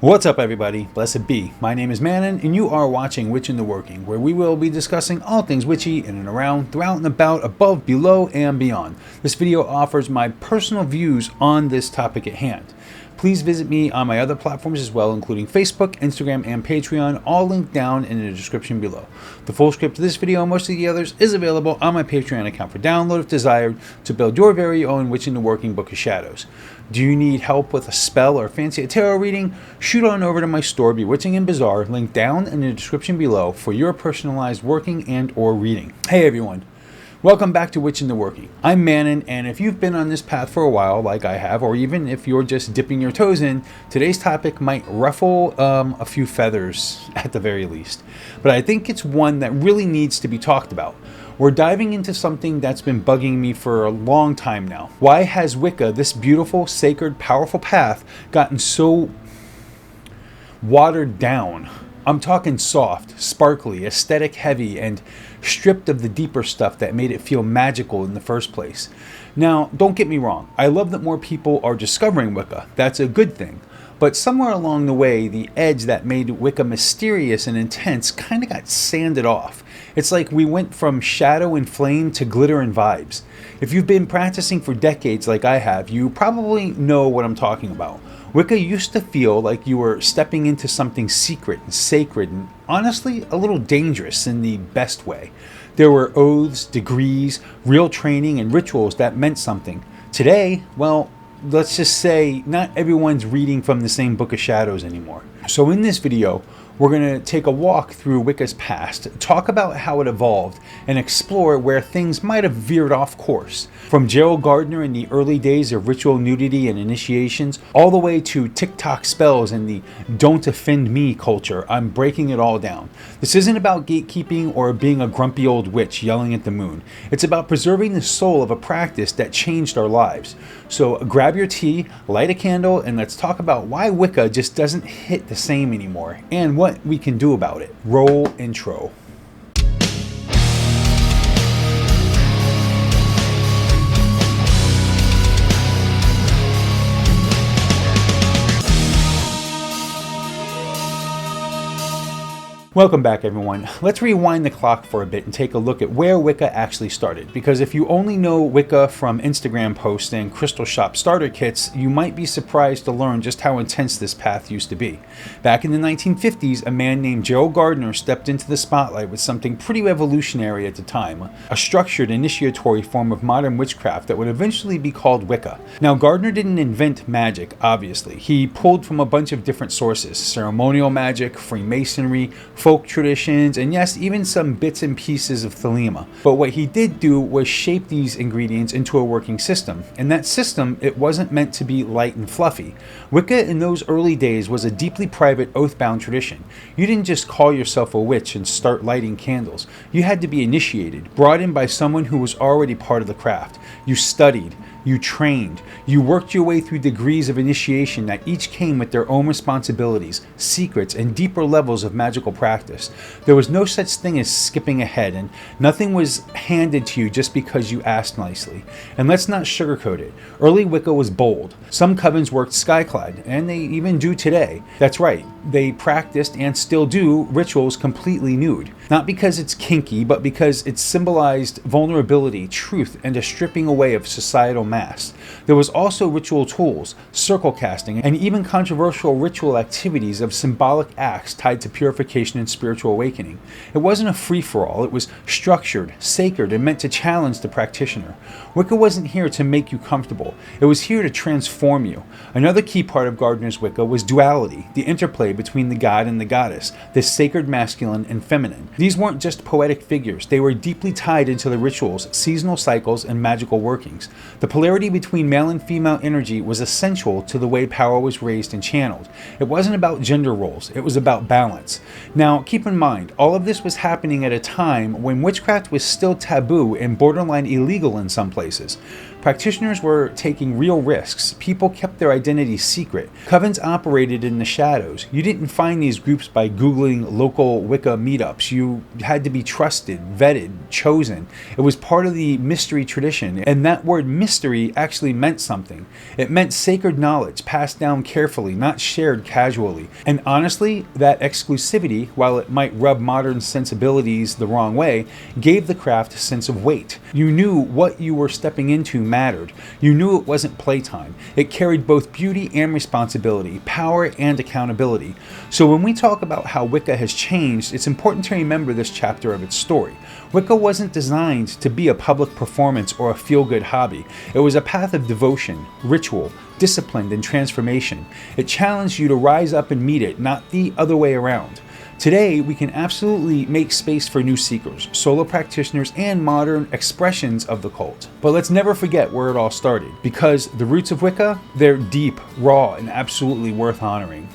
What's up, everybody? Blessed be. My name is Manon, and you are watching Witch in the Working, where we will be discussing all things witchy in and around, throughout and about, above, below, and beyond. This video offers my personal views on this topic at hand. Please visit me on my other platforms as well, including Facebook, Instagram, and Patreon, all linked down in the description below. The full script of this video and most of the others is available on my Patreon account for download if desired to build your very own Witch in the Working Book of Shadows. Do you need help with a spell or fancy a tarot reading? Shoot on over to my store, Bewitching and Bizarre, linked down in the description below for your personalized working and or reading. Hey everyone. Welcome back to Witch in the Working. I'm Manon, and if you've been on this path for a while, like I have, or even if you're just dipping your toes in, today's topic might ruffle a few feathers at the very least. But I think it's one that really needs to be talked about. We're diving into something that's been bugging me for a long time now. Why has Wicca, this beautiful, sacred, powerful path, gotten so watered down? I'm talking soft, sparkly, aesthetic heavy, and stripped of the deeper stuff that made it feel magical in the first place. Now, don't get me wrong. I love that more people are discovering Wicca. That's a good thing. But somewhere along the way, the edge that made Wicca mysterious and intense kind of got sanded off. It's like we went from shadow and flame to glitter and vibes. If you've been practicing for decades like I have, you probably know what I'm talking about. Wicca used to feel like you were stepping into something secret and sacred and honestly a little dangerous in the best way. There were oaths, degrees, real training, and rituals that meant something. Today, well, let's just say not everyone's reading from the same book of shadows anymore. So in this video, we're going to take a walk through Wicca's past, talk about how it evolved, and explore where things might have veered off course. From Gerald Gardner in the early days of ritual nudity and initiations, all the way to TikTok spells and the "don't offend me" culture, I'm breaking it all down. This isn't about gatekeeping or being a grumpy old witch yelling at the moon. It's about preserving the soul of a practice that changed our lives. So grab your tea, light a candle, and let's talk about why Wicca just doesn't hit the same anymore, and what we can do about it. Roll intro. Welcome back, everyone. Let's rewind the clock for a bit and take a look at where Wicca actually started. Because if you only know Wicca from Instagram posts and crystal shop starter kits, you might be surprised to learn just how intense this path used to be. Back in the 1950s, a man named Gerald Gardner stepped into the spotlight with something pretty revolutionary at the time, a structured initiatory form of modern witchcraft that would eventually be called Wicca. Now, Gardner didn't invent magic, obviously. He pulled from a bunch of different sources: ceremonial magic, Freemasonry, folk traditions, and yes, even some bits and pieces of Thelema. But what he did do was shape these ingredients into a working system. And that system, it wasn't meant to be light and fluffy. Wicca in those early days was a deeply private, oath-bound tradition. You didn't just call yourself a witch and start lighting candles. You had to be initiated, brought in by someone who was already part of the craft. You studied, you trained, you worked your way through degrees of initiation that each came with their own responsibilities, secrets, and deeper levels of magical practice. There was no such thing as skipping ahead, and nothing was handed to you just because you asked nicely. And let's not sugarcoat it. Early Wicca was bold. Some covens worked skyclad, and they even do today. That's right, they practiced and still do rituals completely nude. Not because it's kinky, but because it symbolized vulnerability, truth, and a stripping away of societal masks. There was also ritual tools, circle casting, and even controversial ritual activities of symbolic acts tied to purification and spiritual awakening. It wasn't a free-for-all. It was structured, sacred, and meant to challenge the practitioner. Wicca wasn't here to make you comfortable. It was here to transform you. Another key part of Gardner's Wicca was duality, the interplay between the god and the goddess, the sacred masculine and feminine. These weren't just poetic figures. They were deeply tied into the rituals, seasonal cycles, and magical workings. The polarity between male and female energy was essential to the way power was raised and channeled. It wasn't about gender roles. It was about balance. Now, keep in mind, all of this was happening at a time when witchcraft was still taboo and borderline illegal in some places. Practitioners were taking real risks. People kept their identities secret. Covens operated in the shadows. You didn't find these groups by Googling local Wicca meetups. You had to be trusted, vetted, chosen. It was part of the mystery tradition, and that word mystery actually meant something. It meant sacred knowledge passed down carefully, not shared casually. And honestly, that exclusivity, while it might rub modern sensibilities the wrong way, gave the craft a sense of weight. You knew what you were stepping into mattered. You knew it wasn't playtime. It carried both beauty and responsibility, power and accountability. So when we talk about how Wicca has changed, it's important to remember this chapter of its story. Wicca wasn't designed to be a public performance or a feel-good hobby. It was a path of devotion, ritual, discipline, and transformation. It challenged you to rise up and meet it, not the other way around. Today, we can absolutely make space for new seekers, solo practitioners, and modern expressions of the cult. But let's never forget where it all started, because the roots of Wicca, they're deep, raw, and absolutely worth honoring.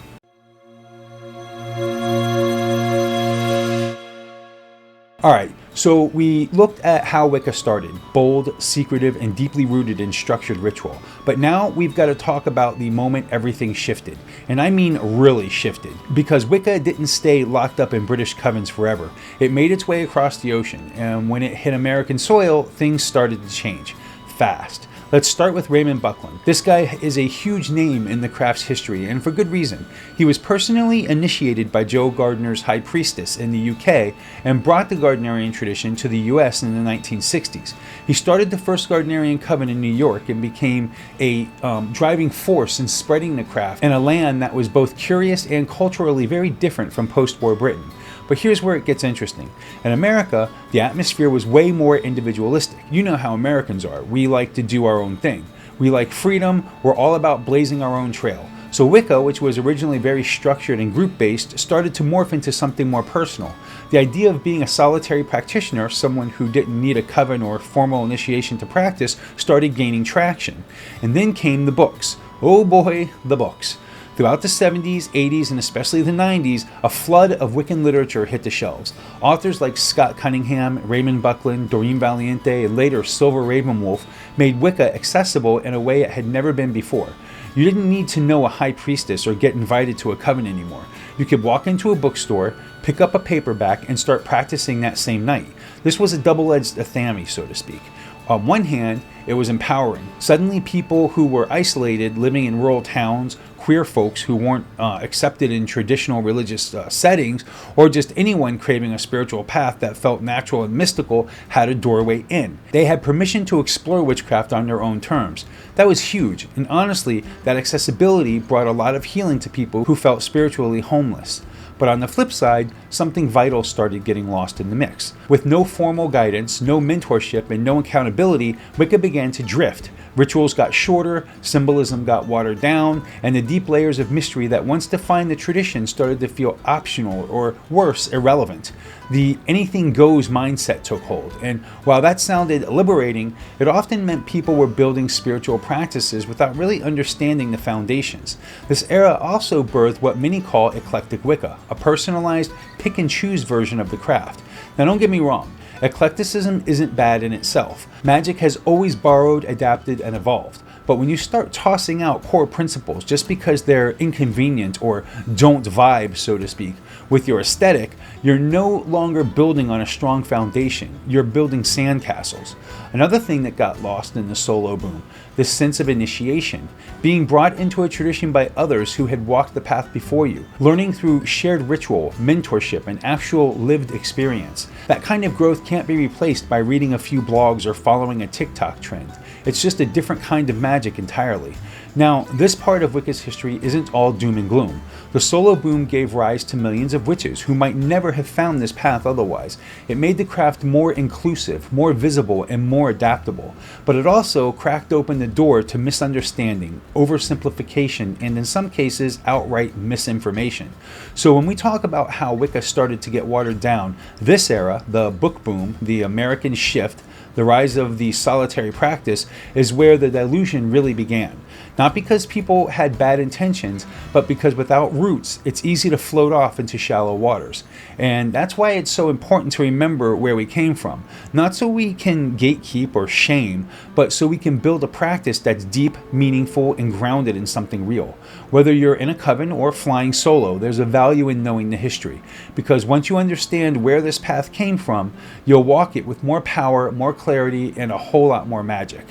Alright, so we looked at how Wicca started, bold, secretive, and deeply rooted in structured ritual. But now we've got to talk about the moment everything shifted. And I mean really shifted, because Wicca didn't stay locked up in British covens forever. It made its way across the ocean, and when it hit American soil, things started to change. Fast. Let's start with Raymond Buckland. This guy is a huge name in the craft's history, and for good reason. He was personally initiated by Joe Gardner's High Priestess in the UK and brought the Gardnerian tradition to the US in the 1960s. He started the first Gardnerian coven in New York and became a driving force in spreading the craft in a land that was both curious and culturally very different from post-war Britain. But here's where it gets interesting. In America, the atmosphere was way more individualistic. You know how Americans are. We like to do our own thing. We like freedom. We're all about blazing our own trail. So Wicca, which was originally very structured and group-based, started to morph into something more personal. The idea of being a solitary practitioner, someone who didn't need a coven or formal initiation to practice, started gaining traction. And then came the books. Oh boy, the books. Throughout the 70s, 80s, and especially the 90s, a flood of Wiccan literature hit the shelves. Authors like Scott Cunningham, Raymond Buckland, Doreen Valiente, and later Silver Ravenwolf made Wicca accessible in a way it had never been before. You didn't need to know a high priestess or get invited to a coven anymore. You could walk into a bookstore, pick up a paperback, and start practicing that same night. This was a double-edged athame, so to speak. On one hand, it was empowering. Suddenly people who were isolated, living in rural towns, queer folks who weren't accepted in traditional religious settings, or just anyone craving a spiritual path that felt natural and mystical had a doorway in. They had permission to explore witchcraft on their own terms. That was huge, and honestly, that accessibility brought a lot of healing to people who felt spiritually homeless. But on the flip side, something vital started getting lost in the mix. With no formal guidance, no mentorship, and no accountability, Wicca began to drift. Rituals got shorter, symbolism got watered down, and the deep layers of mystery that once defined the tradition started to feel optional or, worse, irrelevant. The anything goes mindset took hold, and while that sounded liberating, it often meant people were building spiritual practices without really understanding the foundations. This era also birthed what many call eclectic Wicca, a personalized, pick-and-choose version of the craft. Now don't get me wrong, eclecticism isn't bad in itself. Magic has always borrowed, adapted, and evolved. But when you start tossing out core principles just because they're inconvenient or don't vibe, so to speak, with your aesthetic, you're no longer building on a strong foundation. You're building sandcastles. Another thing that got lost in the solo boom, this sense of initiation, being brought into a tradition by others who had walked the path before you, learning through shared ritual, mentorship, and actual lived experience. That kind of growth can't be replaced by reading a few blogs or following a TikTok trend. It's just a different kind of magic entirely. Now, this part of Wicca's history isn't all doom and gloom. The solo boom gave rise to millions of witches who might never have found this path otherwise. It made the craft more inclusive, more visible, and more adaptable. But it also cracked open the door to misunderstanding, oversimplification, and in some cases, outright misinformation. So when we talk about how Wicca started to get watered down, this era, the book boom, the American shift, the rise of the solitary practice, is where the dilution really began. Not because people had bad intentions, but because without roots, it's easy to float off into shallow waters. And that's why it's so important to remember where we came from. Not so we can gatekeep or shame, but so we can build a practice that's deep, meaningful, and grounded in something real. Whether you're in a coven or flying solo, there's a value in knowing the history. Because once you understand where this path came from, you'll walk it with more power, more clarity, and a whole lot more magic.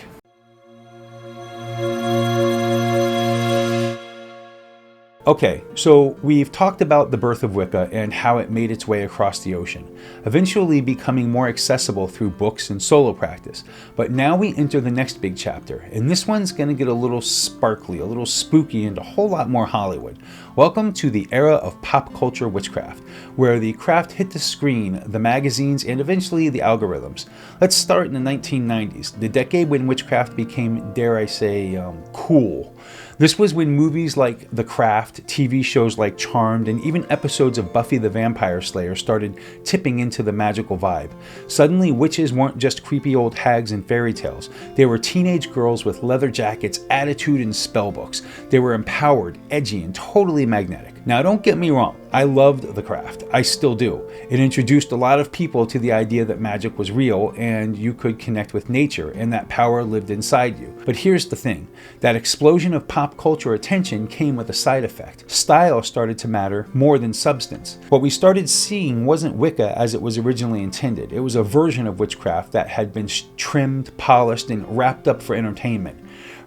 Okay, so we've talked about the birth of Wicca and how it made its way across the ocean, eventually becoming more accessible through books and solo practice. But now we enter the next big chapter, and this one's going to get a little sparkly, a little spooky, and a whole lot more Hollywood. Welcome to the era of pop culture witchcraft, where the craft hit the screen, the magazines, and eventually the algorithms. Let's start in the 1990s, the decade when witchcraft became, dare I say, cool. This was when movies like The Craft, TV shows like Charmed, and even episodes of Buffy the Vampire Slayer started tipping into the magical vibe. Suddenly, witches weren't just creepy old hags in fairy tales. They were teenage girls with leather jackets, attitude, and spellbooks. They were empowered, edgy, and totally magnetic. Now, don't get me wrong, I loved The Craft. I still do. It introduced a lot of people to the idea that magic was real and you could connect with nature and that power lived inside you. But here's the thing, that explosion of pop culture attention came with a side effect. Style started to matter more than substance. What we started seeing wasn't Wicca as it was originally intended. It was a version of witchcraft that had been trimmed, polished, and wrapped up for entertainment.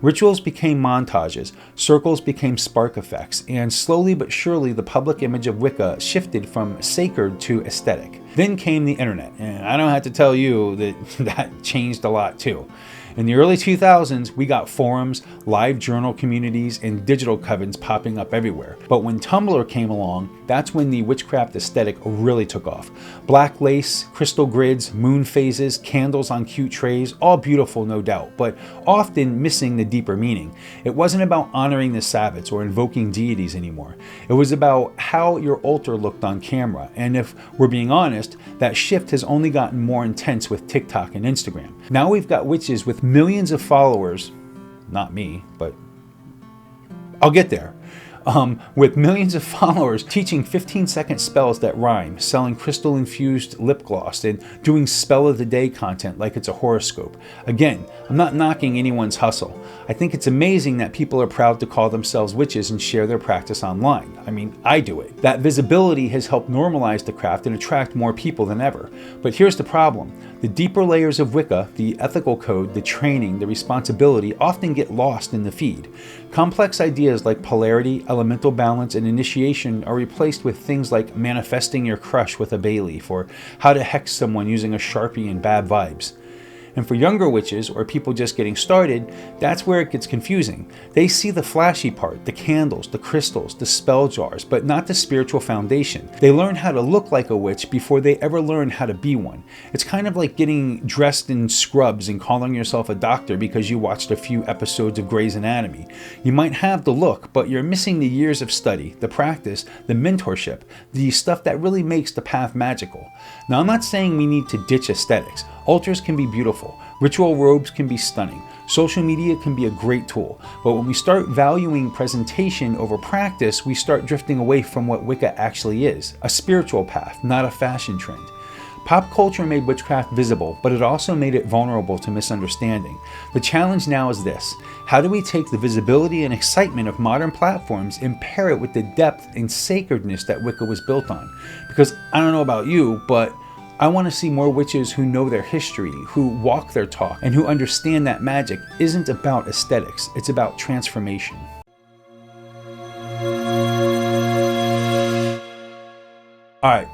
Rituals became montages, circles became spark effects, and slowly but surely the public image of Wicca shifted from sacred to aesthetic. Then came the internet, and I don't have to tell you that that changed a lot too. In the early 2000s, we got forums, live journal communities, and digital covens popping up everywhere. But when Tumblr came along, that's when the witchcraft aesthetic really took off. Black lace, crystal grids, moon phases, candles on cute trays, all beautiful no doubt, but often missing the deeper meaning. It wasn't about honoring the Sabbats or invoking deities anymore. It was about how your altar looked on camera, and if we're being honest, that shift has only gotten more intense with TikTok and Instagram. Now we've got witches with millions of followers, not me, but I'll get there. With millions of followers teaching 15-second spells that rhyme, selling crystal-infused lip gloss, and doing spell of the day content like it's a horoscope. Again, I'm not knocking anyone's hustle. I think it's amazing that people are proud to call themselves witches and share their practice online. I mean, I do it. That visibility has helped normalize the craft and attract more people than ever. But here's the problem. The deeper layers of Wicca, the ethical code, the training, the responsibility often get lost in the feed. Complex ideas like polarity, elemental balance, and initiation are replaced with things like manifesting your crush with a bay leaf or how to hex someone using a Sharpie and bad vibes. And for younger witches or people just getting started, that's where it gets confusing. They see the flashy part, the candles, the crystals, the spell jars, but not the spiritual foundation. They learn how to look like a witch before they ever learn how to be one. It's kind of like getting dressed in scrubs and calling yourself a doctor because you watched a few episodes of Grey's Anatomy. You might have the look, but you're missing the years of study, the practice, the mentorship, the stuff that really makes the path magical. Now, I'm not saying we need to ditch aesthetics. Altars can be beautiful. Ritual robes can be stunning. Social media can be a great tool. But when we start valuing presentation over practice, we start drifting away from what Wicca actually is, a spiritual path, not a fashion trend. Pop culture made witchcraft visible, but it also made it vulnerable to misunderstanding. The challenge now is this: how do we take the visibility and excitement of modern platforms and pair it with the depth and sacredness that Wicca was built on? Because I don't know about you, but I want to see more witches who know their history, who walk their talk, and who understand that magic isn't about aesthetics, it's about transformation. Alright,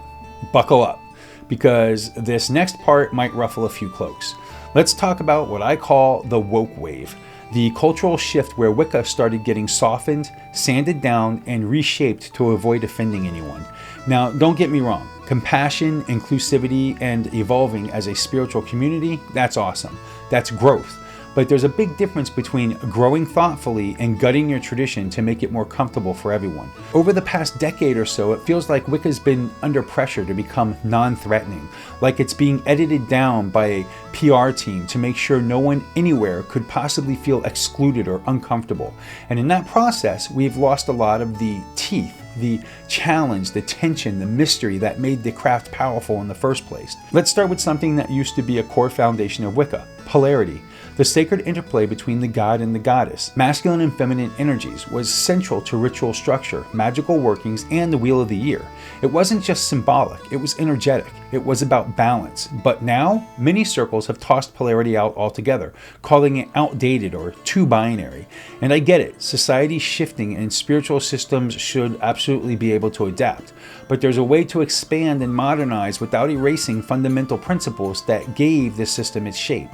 buckle up, because this next part might ruffle a few cloaks. Let's talk about what I call the woke wave, the cultural shift where Wicca started getting softened, sanded down, and reshaped to avoid offending anyone. Now, don't get me wrong. Compassion, inclusivity, and evolving as a spiritual community, that's awesome. That's growth. But there's a big difference between growing thoughtfully and gutting your tradition to make it more comfortable for everyone. Over the past decade or so, it feels like Wicca's been under pressure to become non-threatening, like it's being edited down by a PR team to make sure no one anywhere could possibly feel excluded or uncomfortable. And in that process, we've lost a lot of the teeth, the challenge, the tension, the mystery that made the craft powerful in the first place. Let's start with something that used to be a core foundation of Wicca: polarity. The sacred interplay between the god and the goddess, masculine and feminine energies, was central to ritual structure, magical workings, and the wheel of the year. It wasn't just symbolic, it was energetic. It was about balance. But now, many circles have tossed polarity out altogether, calling it outdated or too binary. And I get it, society's shifting and spiritual systems should absolutely be able to adapt. But there's a way to expand and modernize without erasing fundamental principles that gave this system its shape.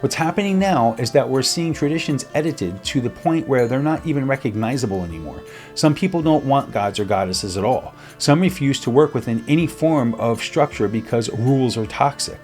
What's happening now is that we're seeing traditions edited to the point where they're not even recognizable anymore. Some people don't want gods or goddesses at all. Some refuse to work within any form of structure because rules are toxic.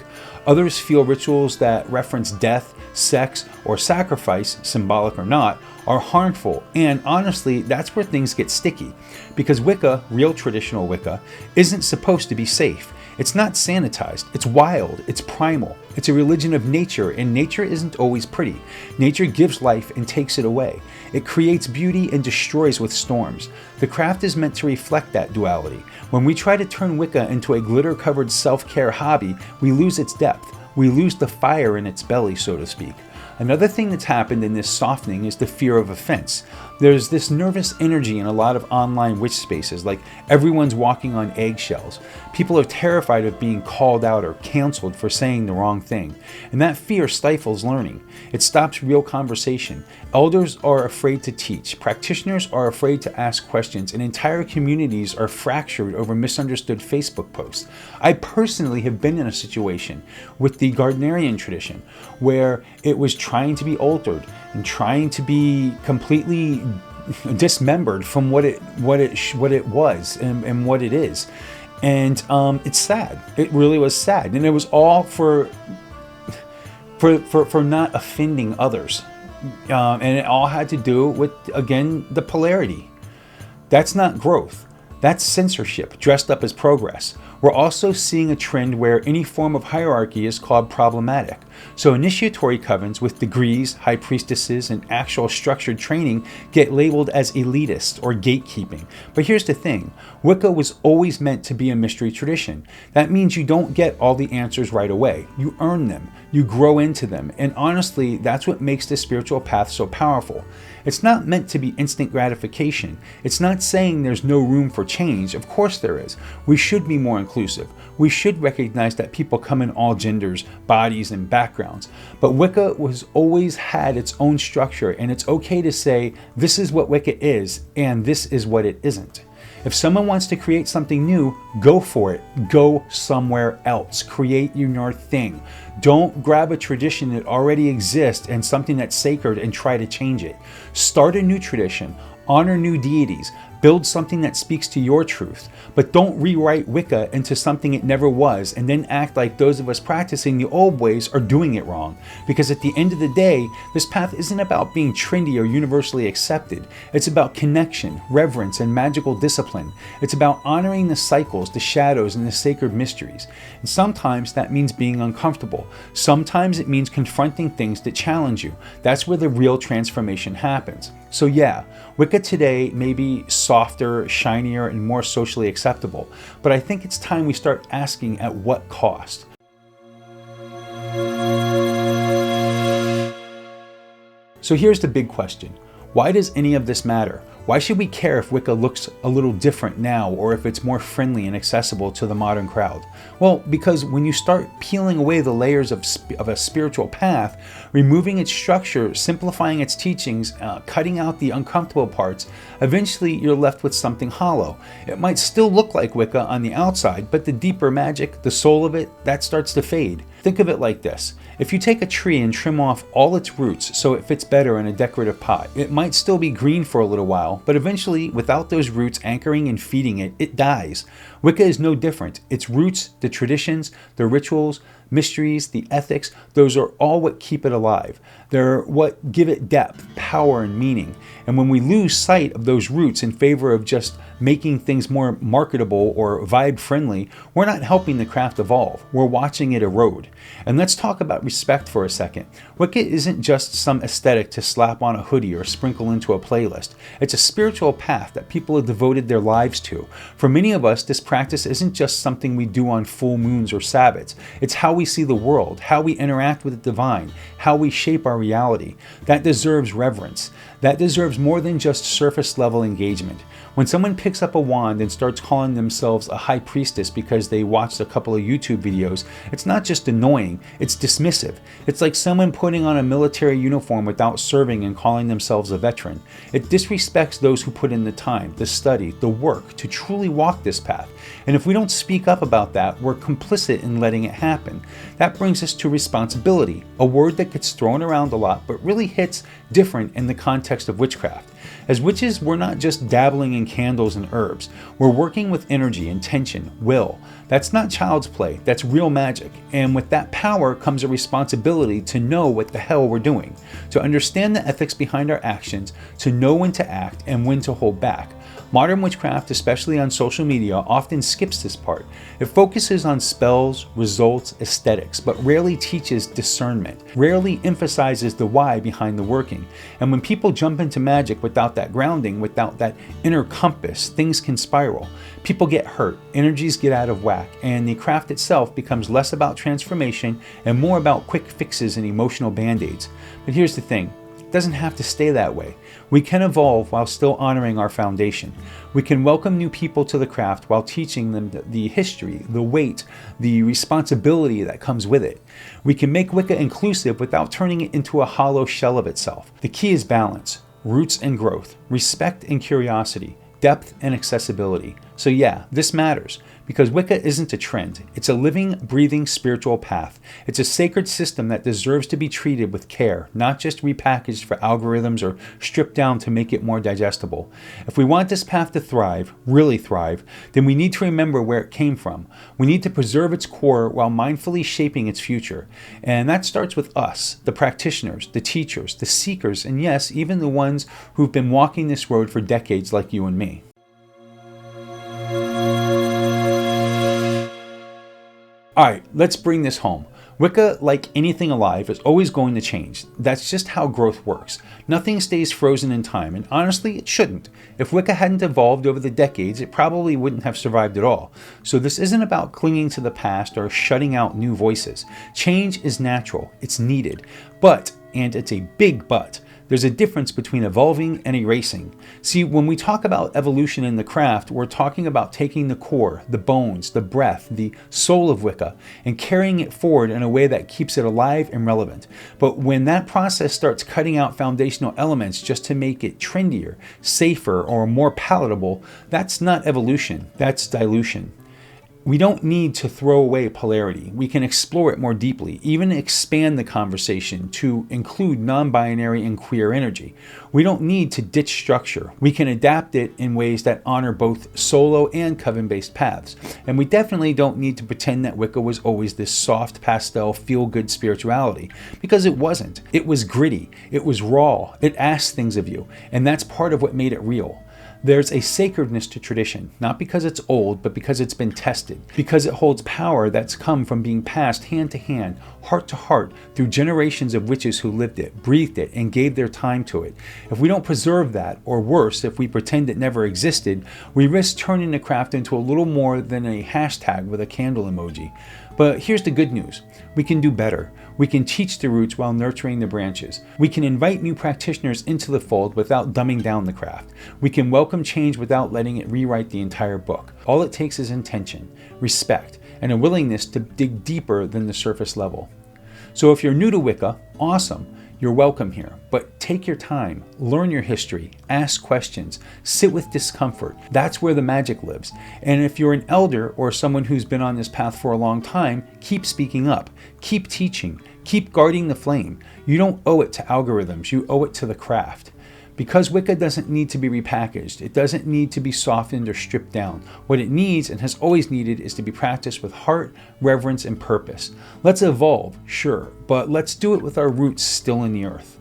Others feel rituals that reference death, sex, or sacrifice, symbolic or not, are harmful. And honestly, that's where things get sticky. Because Wicca, real traditional Wicca, isn't supposed to be safe. It's not sanitized, it's wild, it's primal. It's a religion of nature, and nature isn't always pretty. Nature gives life and takes it away. It creates beauty and destroys with storms. The craft is meant to reflect that duality. When we try to turn Wicca into a glitter-covered self-care hobby, we lose its depth. We lose the fire in its belly, so to speak. Another thing that's happened in this softening is the fear of offense. There's this nervous energy in a lot of online witch spaces, like everyone's walking on eggshells. People are terrified of being called out or canceled for saying the wrong thing. And that fear stifles learning. It stops real conversation. Elders are afraid to teach. Practitioners are afraid to ask questions. And entire communities are fractured over misunderstood Facebook posts. I personally have been in a situation with the Gardnerian tradition where it was trying to be altered and trying to be completely dismembered from what it was and what it is. And it's sad. It really was sad. And it was all for not offending others. And it all had to do with, again, the polarity. That's not growth. That's censorship dressed up as progress. We're also seeing a trend where any form of hierarchy is called problematic. So initiatory covens with degrees, high priestesses, and actual structured training get labeled as elitist or gatekeeping. But here's the thing, Wicca was always meant to be a mystery tradition. That means you don't get all the answers right away. You earn them, you grow into them, and honestly, that's what makes the spiritual path so powerful. It's not meant to be instant gratification. It's not saying there's no room for change. Of course there is. We should be more inclusive. We should recognize that people come in all genders, bodies, and backgrounds. But Wicca was always had its own structure, and it's okay to say, this is what Wicca is, and this is what it isn't. If someone wants to create something new, go for it. Go somewhere else. Create your thing. Don't grab a tradition that already exists and something that's sacred and try to change it. Start a new tradition. Honor new deities. Build something that speaks to your truth. But don't rewrite Wicca into something it never was and then act like those of us practicing the old ways are doing it wrong. Because at the end of the day, this path isn't about being trendy or universally accepted. It's about connection, reverence, and magical discipline. It's about honoring the cycles, the shadows, and the sacred mysteries. And sometimes that means being uncomfortable. Sometimes it means confronting things that challenge you. That's where the real transformation happens. So yeah, Wicca today may be softer, shinier, and more socially acceptable, but I think it's time we start asking at what cost. So here's the big question. Why does any of this matter? Why should we care if Wicca looks a little different now or if it's more friendly and accessible to the modern crowd? Well, because when you start peeling away the layers of a spiritual path, removing its structure, simplifying its teachings, cutting out the uncomfortable parts, eventually you're left with something hollow. It might still look like Wicca on the outside, but the deeper magic, the soul of it, that starts to fade. Think of it like this. If you take a tree and trim off all its roots so it fits better in a decorative pot, it might still be green for a little while, but eventually, without those roots anchoring and feeding it, it dies. Wicca is no different. Its roots, the traditions, the rituals, mysteries, the ethics, those are all what keep it alive. They're what give it depth, power, and meaning. And when we lose sight of those roots in favor of just making things more marketable or vibe friendly, we're not helping the craft evolve. We're watching it erode. And let's talk about respect for a second. Wicca isn't just some aesthetic to slap on a hoodie or sprinkle into a playlist. It's a spiritual path that people have devoted their lives to. For many of us, this practice isn't just something we do on full moons or Sabbats. It's how we see the world, how we interact with the divine, how we shape our reality. That deserves reverence. That deserves more than just surface level engagement. When someone picks up a wand and starts calling themselves a high priestess because they watched a couple of YouTube videos, it's not just annoying, it's dismissive. It's like someone putting on a military uniform without serving and calling themselves a veteran. It disrespects those who put in the time, the study, the work to truly walk this path. And if we don't speak up about that, we're complicit in letting it happen. That brings us to responsibility, a word that gets thrown around a lot but really hits different in the context of witchcraft. As witches, we're not just dabbling in candles and herbs. We're working with energy, intention, will. That's not child's play, that's real magic. And with that power comes a responsibility to know what the hell we're doing, to understand the ethics behind our actions, to know when to act and when to hold back. Modern witchcraft, especially on social media, often skips this part. It focuses on spells, results, aesthetics, but rarely teaches discernment, rarely emphasizes the why behind the working. And when people jump into magic without that grounding, without that inner compass, things can spiral. People get hurt, energies get out of whack, and the craft itself becomes less about transformation and more about quick fixes and emotional band-aids. But here's the thing. It doesn't have to stay that way. We can evolve while still honoring our foundation. We can welcome new people to the craft while teaching them the history, the weight, the responsibility that comes with it. We can make Wicca inclusive without turning it into a hollow shell of itself. The key is balance, roots and growth, respect and curiosity, depth and accessibility. So yeah, this matters because Wicca isn't a trend. It's a living, breathing spiritual path. It's a sacred system that deserves to be treated with care, not just repackaged for algorithms or stripped down to make it more digestible. If we want this path to thrive, really thrive, then we need to remember where it came from. We need to preserve its core while mindfully shaping its future. And that starts with us, the practitioners, the teachers, the seekers, and yes, even the ones who've been walking this road for decades like you and me. Alright, let's bring this home. Wicca, like anything alive, is always going to change. That's just how growth works. Nothing stays frozen in time, and honestly, it shouldn't. If Wicca hadn't evolved over the decades, it probably wouldn't have survived at all. So this isn't about clinging to the past or shutting out new voices. Change is natural, it's needed. But, and it's a big but, there's a difference between evolving and erasing. See, when we talk about evolution in the craft, we're talking about taking the core, the bones, the breath, the soul of Wicca, and carrying it forward in a way that keeps it alive and relevant. But when that process starts cutting out foundational elements just to make it trendier, safer, or more palatable, that's not evolution, that's dilution. We don't need to throw away polarity. We can explore it more deeply, even expand the conversation to include non-binary and queer energy. We don't need to ditch structure. We can adapt it in ways that honor both solo and coven-based paths. And we definitely don't need to pretend that Wicca was always this soft, pastel, feel-good spirituality, because it wasn't. It was gritty. It was raw. It asked things of you. And that's part of what made it real. There's a sacredness to tradition, not because it's old, but because it's been tested, because it holds power that's come from being passed hand to hand, heart to heart, through generations of witches who lived it, breathed it, and gave their time to it. If we don't preserve that, or worse, if we pretend it never existed, we risk turning the craft into a little more than a hashtag with a candle emoji. But here's the good news. We can do better. We can teach the roots while nurturing the branches. We can invite new practitioners into the fold without dumbing down the craft. We can welcome change without letting it rewrite the entire book. All it takes is intention, respect, and a willingness to dig deeper than the surface level. So if you're new to Wicca, awesome. You're welcome here, but take your time, learn your history, ask questions, sit with discomfort. That's where the magic lives. And if you're an elder or someone who's been on this path for a long time, keep speaking up, keep teaching, keep guarding the flame. You don't owe it to algorithms, you owe it to the craft. Because Wicca doesn't need to be repackaged, it doesn't need to be softened or stripped down. What it needs and has always needed is to be practiced with heart, reverence, and purpose. Let's evolve, sure, but let's do it with our roots still in the earth.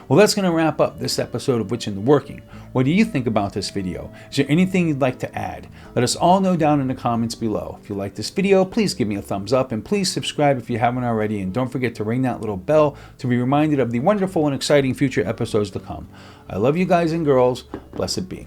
Well, that's going to wrap up this episode of Witch in the Working. What do you think about this video? Is there anything you'd like to add? Let us all know down in the comments below. If you like this video, please give me a thumbs up and please subscribe if you haven't already, and don't forget to ring that little bell to be reminded of the wonderful and exciting future episodes to come. I love you guys and girls. Blessed be.